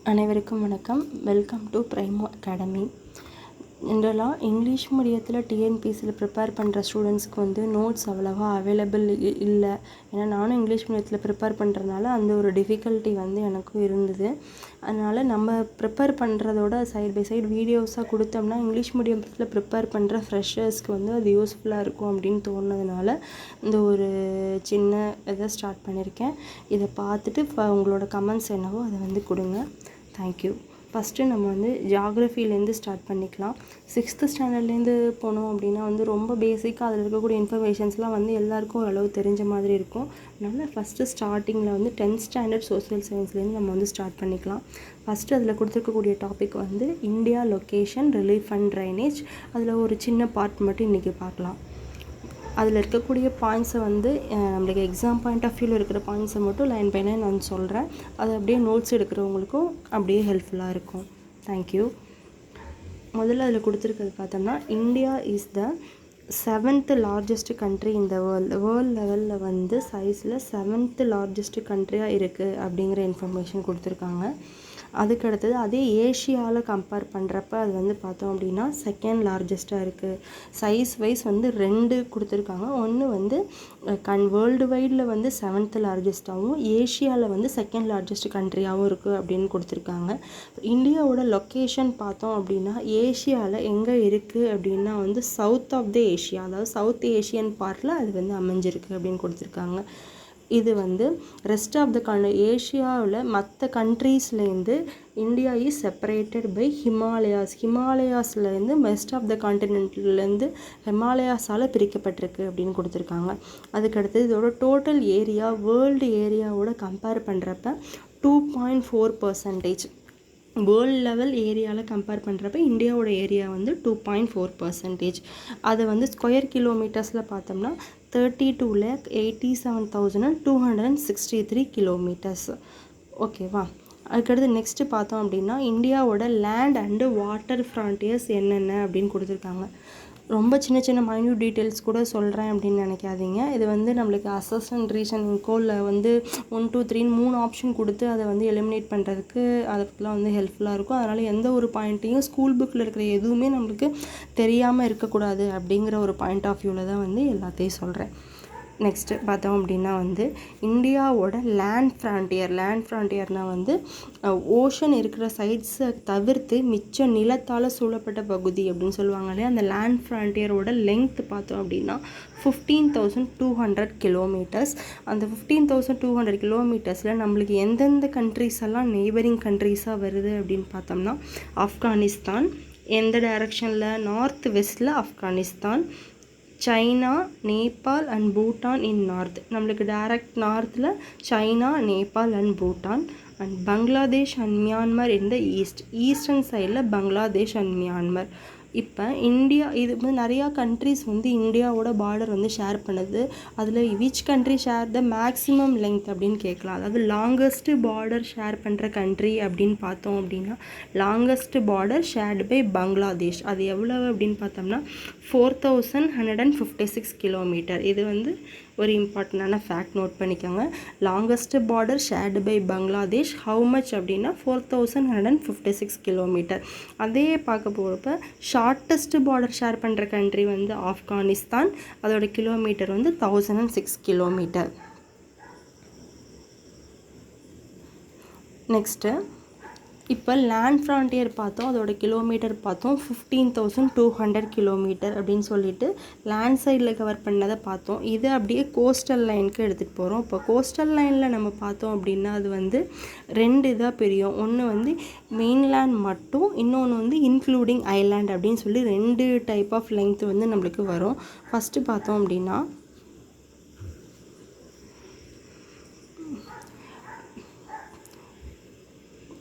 அனைவருக்கும் வணக்கம். Welcome to Primo academy. ஜென்ரலாக இங்கிலீஷ் மீடியத்தில் டிஎன்பிசியில் ப்ரிப்பேர் பண்ணுற ஸ்டூடெண்ட்ஸ்க்கு வந்து நோட்ஸ் அவ்வளோவா அவைலபிள் இல்லை. ஏன்னா நானும் இங்கிலீஷ் மீடியத்தில் ப்ரிப்பேர் பண்ணுறதுனால அந்த ஒரு டிஃபிகல்ட்டி வந்து எனக்கும் இருந்தது. அதனால் நம்ம ப்ரிப்பேர் பண்ணுறதோட சைட் பை சைடு வீடியோஸாக கொடுத்தோம்னா இங்கிலீஷ் மீடியத்தில் ப்ரிப்பேர் பண்ணுற ஃப்ரெஷர்ஸ்க்கு வந்து அது யூஸ்ஃபுல்லாக இருக்கும் அப்படின்னு தோணுனதுனால இந்த ஒரு சின்ன இதை ஸ்டார்ட் பண்ணியிருக்கேன். இதை பார்த்துட்டு உங்களோட கமெண்ட்ஸ் என்னவோ அதை வந்து கொடுங்க. தேங்க்யூ. ஃபஸ்ட்டு நம்ம வந்து ஜியாகிரஃபிலேருந்து ஸ்டார்ட் பண்ணிக்கலாம். 6th ஸ்டாண்டர்ட்லேருந்து போனோம் அப்படின்னா வந்து ரொம்ப பேசிக்காக அதில் இருக்கக்கூடிய இன்ஃபர்மேஷன்ஸ்லாம் வந்து எல்லாருக்கும் ஓரளவு தெரிஞ்ச மாதிரி இருக்கும். அதனால் ஃபஸ்ட்டு ஸ்டார்டிங்கில் வந்து 10th ஸ்டாண்டர்ட் சோஷியல் சயின்ஸ்லேருந்து நம்ம வந்து ஸ்டார்ட் பண்ணிக்கலாம். ஃபஸ்ட்டு அதில் கொடுத்துருக்கக்கூடிய டாபிக் வந்து India location relief and drainage. அதில் ஒரு சின்ன பார்ட் மட்டும் இன்றைக்கி பார்க்கலாம். அதில் இருக்கக்கூடிய பாயிண்ட்ஸை வந்து நம்மளுக்கு எக்ஸாம் பாயிண்ட் ஆஃப் வியூவில் இருக்கிற பாயிண்ட்ஸை மட்டும் லைன் பை லைன் நான் சொல்கிறேன். அது அப்படியே நோட்ஸ் எடுக்கிறவங்களுக்கும் அப்படியே ஹெல்ப்ஃபுல்லாக இருக்கும். தேங்க்யூ. முதல்ல அதில் கொடுத்துருக்கிறது பார்த்தோம்னா India is the 7th largest country in the world லெவலில் வந்து சைஸில் 7th லார்ஜஸ்ட் கண்ட்ரியாக இருக்குது அப்படிங்கிற இன்ஃபர்மேஷன் கொடுத்துருக்காங்க. அதுக்கு அடுத்தது அதே ஏஷியாவில் கம்பேர் பண்ணுறப்ப அது வந்து பார்த்தோம் அப்படின்னா 2nd லார்ஜஸ்ட்டாக இருக்குது. சைஸ் வைஸ் வந்து 2 கொடுத்துருக்காங்க. ஒன்று வந்து வேர்ல்டு வைடில் வந்து 7th லார்ஜஸ்ட்டாகவும் ஏஷியாவில் வந்து 2nd லார்ஜஸ்ட் கண்ட்ரியாகவும் இருக்குது அப்படின்னு கொடுத்துருக்காங்க. இந்தியாவோட லொக்கேஷன் பார்த்தோம் அப்படின்னா ஏஷியாவில் எங்கே இருக்குது அப்படின்னா வந்து சவுத் ஆஃப் த ஏஷியா, அதாவது சவுத் ஏஷியன் பார்ட்டில் அது வந்து அமைஞ்சிருக்கு அப்படின்னு கொடுத்துருக்காங்க. இது வந்து ரெஸ்ட் ஆஃப் த ஏஷியாவில் மற்ற கண்ட்ரீஸ்லேருந்து இந்தியா இஸ் செப்பரேட்டட் பை ஹிமாலயாஸ்லேருந்து வெஸ்ட் ஆஃப் த கான்டினென்ட்லேருந்து ஹிமாலயாஸால் பிரிக்கப்பட்டிருக்கு அப்படின்னு கொடுத்துருக்காங்க. அதுக்கடுத்து இதோட டோட்டல் ஏரியா வேர்ல்டு ஏரியாவோட கம்பேர் பண்ணுறப்ப 2.4%. வேர்ல்டு லெவல் ஏரியாவில் கம்பேர் பண்ணுறப்ப இந்தியாவோட ஏரியா வந்து 2.4%. அதை வந்து ஸ்கொயர் கிலோமீட்டர்ஸில் பார்த்தோம்னா 32,87,263 கிலோமீட்டர்ஸ். ஓகேவா? அதுக்கடுத்து நெக்ஸ்ட்டு பார்த்தோம் அப்படின்னா இந்தியாவோட லேண்ட் அண்டு வாட்டர் ஃப்ரான்டியர்ஸ் என்னென்ன அப்படின்னு கொடுத்துருக்காங்க. ரொம்ப சின்ன சின்ன மைன்யூட் டீட்டெயில்ஸ் கூட சொல்கிறேன் அப்படின்னு நினைக்காதீங்க. இது வந்து நம்மளுக்கு அசஸ்மெண்ட் ரீசனிங்கோவில் வந்து 1 2 3 ஆப்ஷன் கொடுத்து அதை வந்து எலிமினேட் பண்ணுறதுக்கு அதுக்கெலாம் வந்து ஹெல்ப்ஃபுல்லாக இருக்கும். அதனால் எந்த ஒரு பாயிண்ட்டையும் ஸ்கூல் புக்கில் இருக்கிற எதுவுமே நம்மளுக்கு தெரியாமல் இருக்கக்கூடாது அப்படிங்கிற ஒரு பாயிண்ட் ஆஃப் வியூவில் தான் வந்து எல்லாத்தையும் சொல்கிறேன். நெக்ஸ்ட்டு பார்த்தோம் அப்படின்னா வந்து இந்தியாவோட லேண்ட் ஃப்ரான்டியர்னால் வந்து ஓஷன் இருக்கிற சைட்ஸை தவிர்த்து மிச்ச நிலத்தால் சூழப்பட்ட பகுதி அப்படின்னு சொல்லுவாங்க இல்லையா. அந்த லேண்ட் ஃப்ரான்டியரோட லெங்த் பார்த்தோம் அப்படின்னா 15,200 கிலோமீட்டர்ஸ். அந்த 15,200 கிலோமீட்டர்ஸில் நம்மளுக்கு எந்தெந்த கண்ட்ரிஸ் எல்லாம் நெய்பரிங் கண்ட்ரிஸாக வருது அப்படின்னு பார்த்தோம்னா ஆப்கானிஸ்தான், எந்த டைரக்ஷனில் நார்த் வெஸ்டில் Afghanistan, China, Nepal and Bhutan in north. நம்மளுக்கு டைரக்ட் நார்த்தில் China, Nepal and Bhutan, and Bangladesh and Myanmar in the eastern சைடில் பங்களாதேஷ் அண்ட் மியான்மர். இப்போ இந்தியா இது வந்து நிறையா கண்ட்ரிஸ் வந்து இந்தியாவோட பார்டர் வந்து ஷேர் பண்ணுது. அதில் which country share the maximum length அப்படின்னு கேட்கலாம். அதாவது லாங்கஸ்ட்டு பார்டர் ஷேர் பண்ணுற கண்ட்ரி அப்படின்னு பார்த்தோம் அப்படின்னா longest border shared by Bangladesh. அது எவ்வளவு அப்படின்னு பார்த்தோம்னா 4,156 கிலோமீட்டர். இது வந்து ஒரு இம்பார்ட்டண்டான ஃபேக்ட் நோட் பண்ணிக்கோங்க. Longest border shared by Bangladesh how much அப்படின்னா 4,156 கிலோமீட்டர். அதே பார்க்க போகிறப்ப ஷார்ட்டஸ்ட் பார்டர் ஷேர் பண்ணுற கண்ட்ரி வந்து ஆப்கானிஸ்தான். அதோட கிலோமீட்டர் வந்து 1,006 கிலோமீட்டர். நெக்ஸ்ட்டு இப்போ லேண்ட் ஃப்ரான்டியர் பார்த்தோம், அதோட கிலோமீட்டர் பார்த்தோம் 15,200 கிலோமீட்டர் அப்படின்னு சொல்லிட்டு லேண்ட் சைடில் கவர் பண்ணதை பார்த்தோம். இது அப்படியே கோஸ்டல் லைனுக்கு எடுத்துகிட்டு போகிறோம். இப்போ கோஸ்டல் லைனில் நம்ம பார்த்தோம் அப்படின்னா அது வந்து 2 இதாக பிரியும். ஒன்று வந்து மெயின்லேண்ட் மட்டும், இன்னொன்று வந்து இன்க்ளூடிங் ஐலாண்ட் அப்படின்னு சொல்லி 2 டைப் ஆஃப் லெங்த் வந்து நம்மளுக்கு வரும். ஃபஸ்ட்டு பார்த்தோம் அப்படின்னா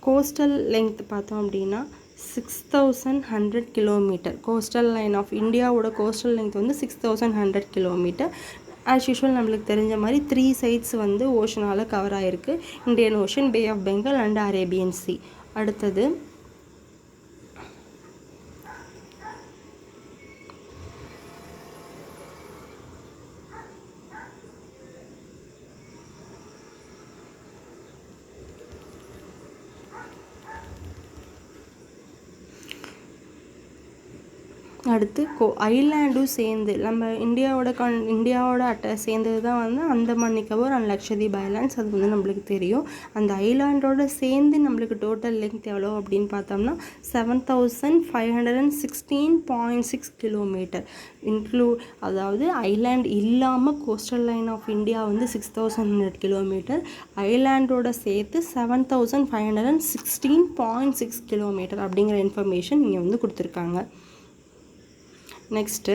கோஸ்டல் லெங்த் பார்த்தோம் அப்படின்னா 6,100 கிலோமீட்டர். கோஸ்டல் லைன் ஆஃப் இந்தியாவோட கோஸ்டல் லெங்த் வந்து 6,100 கிலோமீட்டர். ஆஸ் யூஷுவல் நம்மளுக்கு தெரிஞ்ச மாதிரி 3 சைட்ஸ் வந்து ஓஷனால் கவர் ஆகிருக்கு. Indian ocean, bay of Bengal and Arabian sea. அடுத்தது அடுத்து ஐலாண்டும் சேர்ந்து நம்ம இந்தியாவோட சேர்ந்தது தான் வந்து அந்தமான் நிக்கோபார் அண்ட் லக்ஷதீப் ஐலாண்ட்ஸ். அது வந்து நம்மளுக்கு தெரியும். அந்த ஐலாண்டோட சேர்ந்து நம்மளுக்கு டோட்டல் லெங்த் எவ்வளோ அப்படின்னு பார்த்தோம்னா 7516.6 கிலோமீட்டர் அதாவது ஐலாண்ட் இல்லாமல் கோஸ்டல் லைன் ஆஃப் இந்தியா வந்து 6100 கிலோமீட்டர், ஐலாண்டோட சேர்த்து 7516.6 கிலோமீட்டர் அப்படிங்கிற இன்ஃபர்மேஷன் இங்கே வந்து கொடுத்துருக்காங்க. நெக்ஸ்ட்டு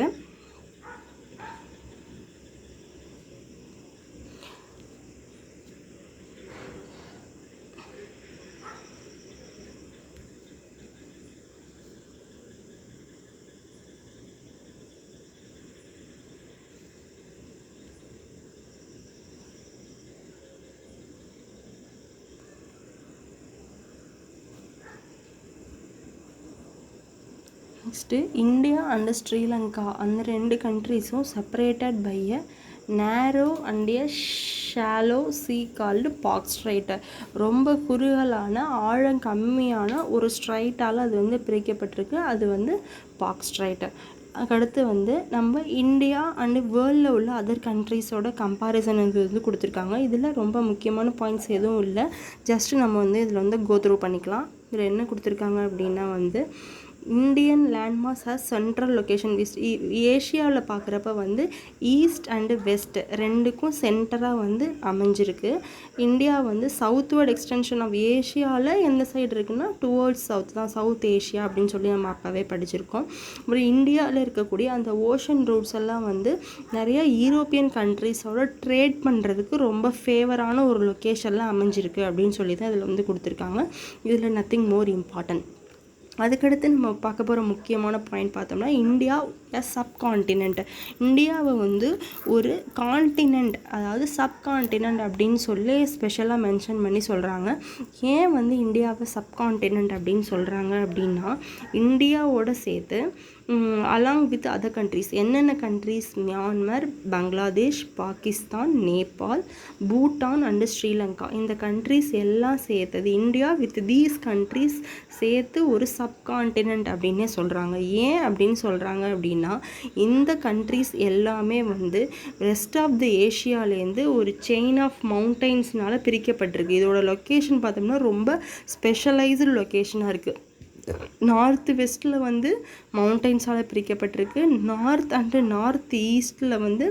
இந்தியா அண்ட் ஸ்ரீலங்கா அந்த 2 கண்ட்ரீஸும் separated by a narrow and a shallow sea called Palk strait. ரொம்ப குறுகலான ஆழம் கம்மியான ஒரு ஸ்ட்ரைட்டால் அது வந்து பிரிக்கப்பட்டிருக்கு. அது வந்து பாக் ஸ்ட்ரைட். அதுக்கடுத்து வந்து நம்ம இந்தியா அண்டு வேர்ல்டில் உள்ள அதர் கண்ட்ரீஸோட கம்பேரிசன் வந்து கொடுத்துருக்காங்க. இதில் ரொம்ப முக்கியமான பாயிண்ட்ஸ் எதுவும் இல்லை, ஜஸ்ட்டு நம்ம வந்து இதில் வந்து கோத்ரூ பண்ணிக்கலாம். இதில் என்ன கொடுத்துருக்காங்க அப்படின்னா வந்து Indian landmarks has central location. ஏஷியாவில் பார்க்குறப்ப வந்து ஈஸ்ட் அண்டு வெஸ்ட் ரெண்டுக்கும் சென்டராக வந்து அமைஞ்சிருக்கு. இந்தியா வந்து சவுத்வர்ட் எக்ஸ்டென்ஷன் ஆஃப் ஏஷியாவில் எந்த சைடு இருக்குன்னா டுவர்ட்ஸ் சவுத் தான், சவுத் ஏஷியா அப்படின்னு சொல்லி நம்ம அப்போவே படிச்சிருக்கோம். அப்புறம் இந்தியாவில் இருக்கக்கூடிய அந்த ஓஷன் ரூட்ஸ் எல்லாம் வந்து நிறைய யூரோப்பியன் கண்ட்ரீஸோட ட்ரேட் பண்ணுறதுக்கு ரொம்ப ஃபேவரான ஒரு லொக்கேஷனில் அமைஞ்சிருக்கு அப்படின்னு சொல்லி தான் இதில் வந்து கொடுத்துருக்காங்க. இதில் நத்திங் மோர் இம்பார்ட்டன்ட். அதுக்கடுத்து நம்ம பார்க்க போகிற முக்கியமான பாயிண்ட் பார்த்தோம்னா இந்தியா சப்கான்டினென்ட். இந்தியாவை வந்து ஒரு கான்டினென்ட், அதாவது சப்கான்டினென்ட் அப்படின்னு சொல்லி ஸ்பெஷலாக மென்ஷன் பண்ணி சொல்கிறாங்க. ஏன் வந்து இந்தியாவை சப்கான்டினென்ட் அப்படின்னு சொல்கிறாங்க அப்படின்னா இந்தியாவோட சேர்த்து அலாங் வித் அதர் கண்ட்ரீஸ் என்னென்ன countries, Myanmar, Bangladesh, Pakistan, Nepal, Bhutan and Sri Lanka, இந்த கண்ட்ரீஸ் எல்லாம் சேர்த்தது இந்தியா வித் தீஸ் கண்ட்ரீஸ் சேர்த்து ஒரு சப்கான்டினென்ட் அப்படின்னே சொல்கிறாங்க. ஏன் அப்படின்னு சொல்கிறாங்க அப்படின்னா இந்த கண்ட்ரீஸ் எல்லாமே வந்து ரெஸ்ட் ஆஃப் த ஏஷியாவிலேருந்து ஒரு செயின் ஆஃப் மவுண்டைன்ஸ்னால் பிரிக்கப்பட்டிருக்கு. இதோட லொக்கேஷன் பார்த்தோம்னா ரொம்ப ஸ்பெஷலைஸ்டு லொக்கேஷனாக இருக்குது. நார்த் வெஸ்ட்டில் வந்து மவுண்டைன்ஸால் பிரிக்கப்பட்டிருக்கு. நார்த் அண்டு நார்த் ஈஸ்டில் வந்து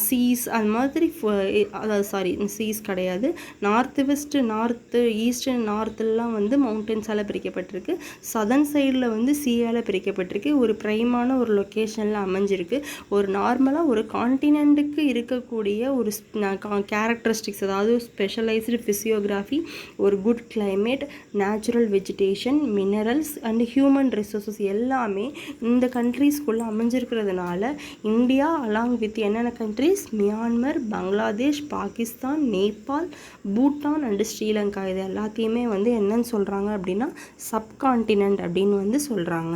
சீஸ் அது மாதிரி, அதாவது சீஸ் கிடையாது, நார்த் வெஸ்ட்டு நார்த்து ஈஸ்ட் நார்த்துலாம் வந்து மவுண்டன்ஸால் பிரிக்கப்பட்டிருக்கு. சதர்ன் சைடில் வந்து சீயால் பிரிக்கப்பட்டிருக்கு. ஒரு ப்ரைமான ஒரு லொக்கேஷனில் அமைஞ்சிருக்கு. ஒரு நார்மலாக ஒரு கான்டினென்ட்டுக்கு இருக்கக்கூடிய ஒரு கேரக்டரிஸ்டிக்ஸ், அதாவது ஸ்பெஷலைஸ்டு ஃபிசியோகிராஃபி, ஒரு good climate, natural vegetation, minerals and human resources எல்லாமே இந்த கண்ட்ரீஸ்குள்ளே அமைஞ்சிருக்கிறதுனால இந்தியா அலாங் வித் என்னென்ன countries, Myanmar, Bangladesh, Pakistan, Nepal, Bhutan and Sri Lanka, இது எல்லாத்தையுமே வந்து என்னன்னு சொல்கிறாங்க அப்படின்னா சப்கான்டினென்ட் அப்படின்னு வந்து சொல்கிறாங்க.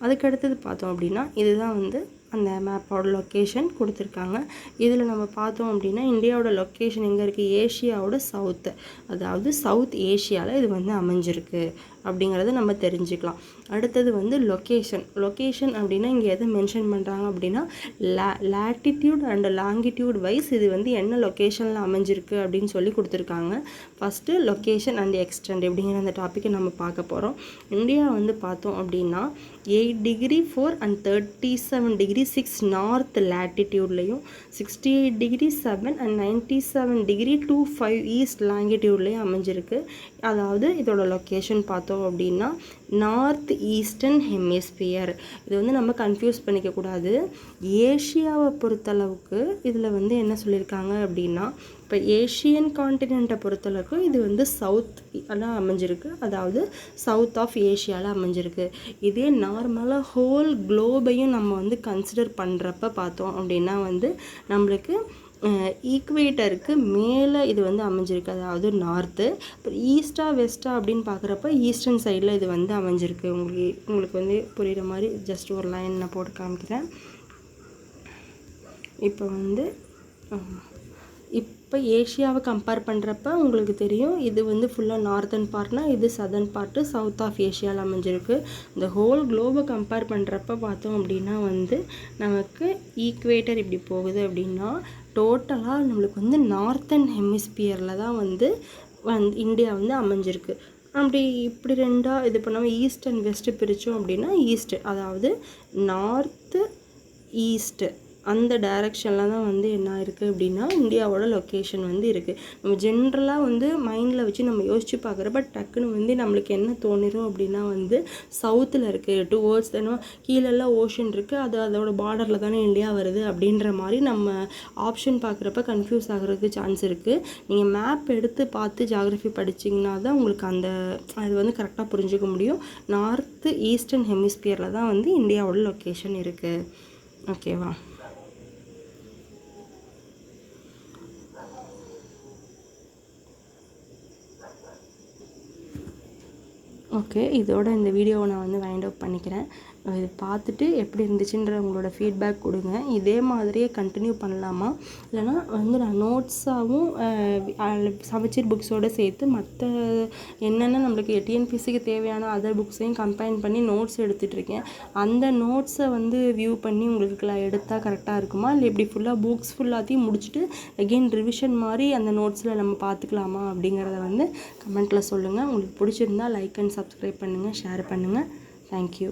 அதுக்கடுத்தது பார்த்தோம் அப்படின்னா இதுதான் வந்து அந்த மேப்போட லொக்கேஷன் கொடுத்துருக்காங்க. இதில் நம்ம பார்த்தோம் அப்படின்னா இந்தியாவோட லொக்கேஷன் எங்கே இருக்குது, ஏஷியாவோட சவுத்து, அதாவது சவுத் ஏஷியாவில் இது வந்து அமைஞ்சிருக்கு அப்படிங்கிறத நம்ம தெரிஞ்சுக்கலாம். அடுத்தது வந்து லொக்கேஷன் அப்படின்னா இங்கே எதை மென்ஷன் பண்ணுறாங்க அப்படின்னா லேட்டிடியூட் அண்ட் லாங்கிடியூட் வைஸ் இது வந்து என்ன லொக்கேஷனில் அமைஞ்சிருக்கு அப்படின்னு சொல்லி கொடுத்துருக்காங்க. ஃபஸ்ட்டு லொக்கேஷன் அண்ட் எக்ஸ்டெண்ட் அப்படிங்கிற அந்த டாப்பிக்கை நம்ம பார்க்க போகிறோம். இந்தியா வந்து பார்த்தோம் அப்படின்னா 8 degree 4 and 37 degree 6 நார்த் லேட்டிடியூட்லையும் 68 degree 7 and 97 degree 25 ஈஸ்ட் லாங்கிடியூட்லேயும் அமைஞ்சிருக்கு. அதாவது இதோட லொக்கேஷன் பார்த்தோம் அப்படின்னா நார்த் ஈஸ்டர்ன் ஹெமிஸ்பியர். இது வந்து நம்ம கன்ஃபியூஸ் பண்ணிக்கக்கூடாது. ஏஷியாவை பொறுத்தளவுக்கு இதில் வந்து என்ன சொல்லியிருக்காங்க அப்படின்னா இப்போ ஏஷியன் கான்டினென்ட்டை பொறுத்தளவுக்கு இது வந்து சவுத் எல்லாம் அமைஞ்சிருக்கு, அதாவது சவுத் ஆஃப் ஏஷியாவில் அமைஞ்சிருக்கு. இதே நார்மலாக ஹோல் குளோபையும் நம்ம வந்து கன்சிடர் பண்ணுறப்ப பார்த்தோம் அப்படின்னா வந்து நம்மளுக்கு ஈக்குவேட்டருக்கு மேலே இது வந்து அமைஞ்சிருக்கு, அதாவது நார்த்து. அப்புறம் ஈஸ்டா வெஸ்டா அப்படின்னு பார்க்குறப்ப ஈஸ்டர்ன் சைடில் இது வந்து அமைஞ்சிருக்கு. உங்களுக்கு வந்து புரிகிற மாதிரி ஜஸ்ட் ஒரு லைன் நான் போட்டு காமிக்கிறேன். இப்போ வந்து இப்போ ஏஷியாவை கம்பேர் பண்ணுறப்ப உங்களுக்கு தெரியும் இது வந்து ஃபுல்லாக நார்த்தன் பார்ட்னா இது சதர்ன் பார்ட்டு சவுத் ஆஃப் ஏஷியாவில் அமைஞ்சிருக்கு. இந்த ஹோல் குளோபை கம்பேர் பண்ணுறப்ப பார்த்தோம் அப்படின்னா வந்து நமக்கு ஈக்குவேட்டர் இப்படி போகுது அப்படின்னா டோட்டலாக நம்மளுக்கு வந்து நார்த்தன் ஹெமிஸ்பியரில் தான் வந்து இந்தியா வந்து அமைஞ்சிருக்கு. அப்படி இப்படி ரெண்டாக இது பண்ணாமல் ஈஸ்ட் அண்ட் வெஸ்ட்டு பிரித்தோம் அப்படின்னா ஈஸ்ட்டு, அதாவது நார்த்து ஈஸ்ட்டு அந்த டைரக்ஷனில் தான் வந்து என்ன இருக்குது அப்படின்னா இந்தியாவோட லொக்கேஷன் வந்து இருக்குது. நம்ம ஜென்ரலாக வந்து மைண்டில் வச்சு நம்ம யோசித்து பார்க்குறப்ப டக்குன்னு வந்து நம்மளுக்கு என்ன தோணிரும் அப்படின்னா வந்து சவுத்தில் இருக்குது, டுவோர்ட்ஸ் தானே கீழெல்லாம் ஓஷன் இருக்குது, அது அதோட பார்டரில் தானே இந்தியா வருது அப்படின்ற மாதிரி நம்ம ஆப்ஷன் பார்க்குறப்ப கன்ஃபியூஸ் ஆகிறதுக்கு சான்ஸ் இருக்குது. நீங்கள் மேப் எடுத்து பார்த்து ஜியாகிரஃபி படிச்சிங்கன்னா தான் உங்களுக்கு அது வந்து கரெக்டாக புரிஞ்சுக்க முடியும். நார்த்து ஈஸ்டர்ன் ஹெமிஸ்பியரில் தான் வந்து இந்தியாவோட லொக்கேஷன் இருக்குது. ஓகேவா? ஓகே, இதோட இந்த வீடியோவை நான் வந்து வைண்ட் அப் பண்ணிக்கிறேன். இது பார்த்துட்டு எப்படி இருந்துச்சுன்ற உங்களோட ஃபீட்பேக் கொடுங்க. இதே மாதிரியே கண்டினியூ பண்ணலாமா, இல்லைனா வந்து நான் நோட்ஸாகவும் சமச்சீர் புக்ஸோடு சேர்த்து மற்ற என்னென்ன நம்மளுக்கு டிஎன்பிசிக்கு தேவையான அதர் புக்ஸையும் கம்பைன் பண்ணி நோட்ஸ் எடுத்துகிட்ருக்கேன். அந்த நோட்ஸை வந்து வியூ பண்ணி உங்களுக்கு எடுத்தால் கரெக்டாக இருக்குமா, இல்லை இப்படி ஃபுல்லாக புக்ஸ் ஃபுல்லாத்தையும் முடிச்சுட்டு அகெயின் ரிவிஷன் மாதிரி அந்த நோட்ஸில் நம்ம பார்த்துக்கலாமா அப்படிங்கிறத வந்து கமெண்ட்டில் சொல்லுங்கள். உங்களுக்கு பிடிச்சிருந்தா லைக் அண்ட் சப்ஸ்கிரைப் பண்ணுங்கள், ஷேர் பண்ணுங்கள். தேங்க்யூ.